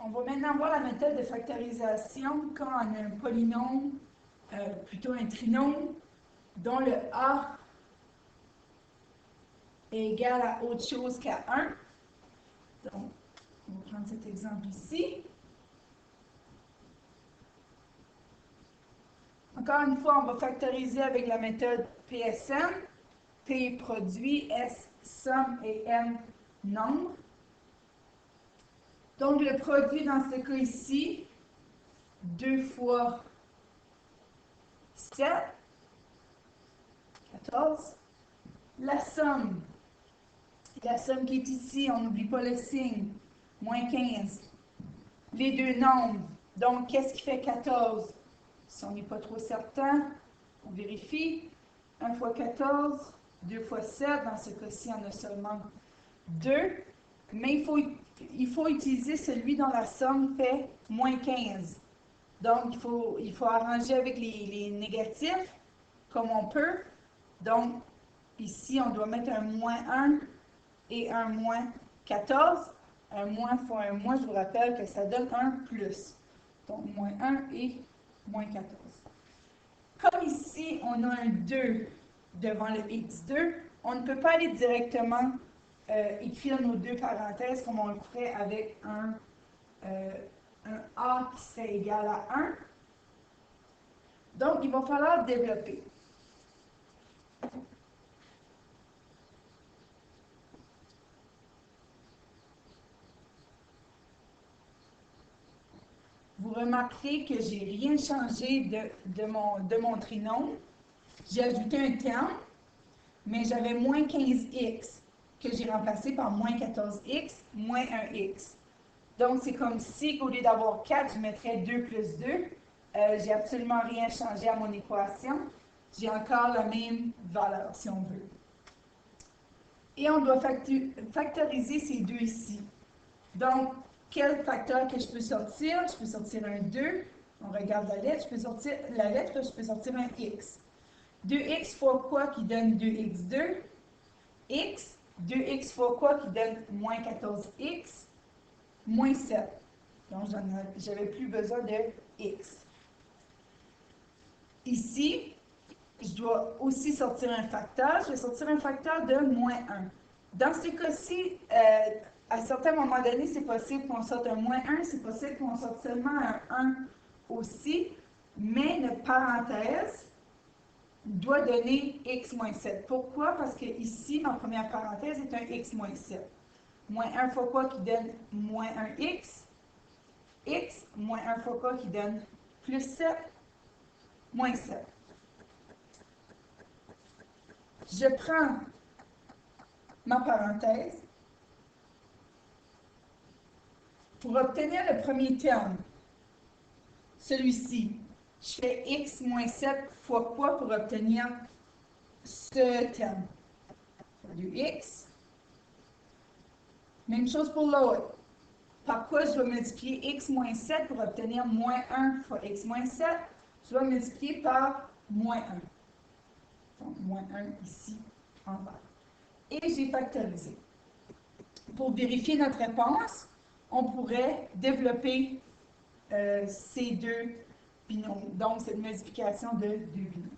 On va maintenant voir la méthode de factorisation quand on a un polynôme, plutôt un trinôme, dont le A est égal à autre chose qu'à 1. Donc, on va prendre cet exemple ici. Encore une fois, on va factoriser avec la méthode PSM. P produit, S somme et M nombre. Donc, le produit dans ce cas ici, 2 fois 7, 14. La somme qui est ici, on n'oublie pas le signe, moins 15. Les deux nombres, donc qu'est-ce qui fait 14? Si on n'est pas trop certain, on vérifie. 1 fois 14, 2 fois 7, dans ce cas-ci, on a seulement 2. Mais il faut utiliser celui dont la somme fait moins 15. Donc, il faut arranger avec les négatifs, comme on peut. Donc, ici, on doit mettre un moins 1 et un moins 14. Un moins fois un moins, je vous rappelle que ça donne un plus. Donc, moins 1 et moins 14. Comme ici, on a un 2 devant le x2, on ne peut pas aller directement écrire nos deux parenthèses comme on le ferait avec un A qui serait égal à 1. Donc, il va falloir développer. Vous remarquerez que je n'ai rien changé de mon trinôme. J'ai ajouté un terme, mais j'avais moins 15x que j'ai remplacé par moins 14x, moins 1x. Donc, c'est comme si, au lieu d'avoir 4, je mettrais 2 plus 2. J'ai absolument rien changé à mon équation. J'ai encore la même valeur, si on veut. Et on doit factoriser ces deux ici. Donc, quel facteur que je peux sortir? Je peux sortir un 2. On regarde la lettre. Je peux sortir la lettre, je peux sortir un x. 2x fois quoi qui donne 2x2? X. 2x fois quoi qui donne moins 14x? Moins 7. Donc, je n'avais plus besoin de x. Ici, je dois aussi sortir un facteur. Je vais sortir un facteur de moins 1. Dans ce cas-ci, à certains moments donnés, c'est possible qu'on sorte un moins 1, c'est possible qu'on sorte seulement un 1 aussi, mais notre parenthèse doit donner x moins 7. Pourquoi? Parce que ici, ma première parenthèse est un x moins 7. Moins 1 fois quoi qui donne moins 1x? X moins 1 fois quoi qui donne plus 7? Moins 7. Je prends ma parenthèse. Pour obtenir le premier terme, celui-ci, je fais x moins 7 fois quoi pour obtenir ce terme? Du x. Même chose pour l'autre. Par quoi je dois multiplier x moins 7 pour obtenir moins 1 fois x moins 7? Je dois multiplier par moins 1. Donc, moins 1 ici en bas. Et j'ai factorisé. Pour vérifier notre réponse, on pourrait développer ces deux binômes, donc cette multiplication de deux binômes.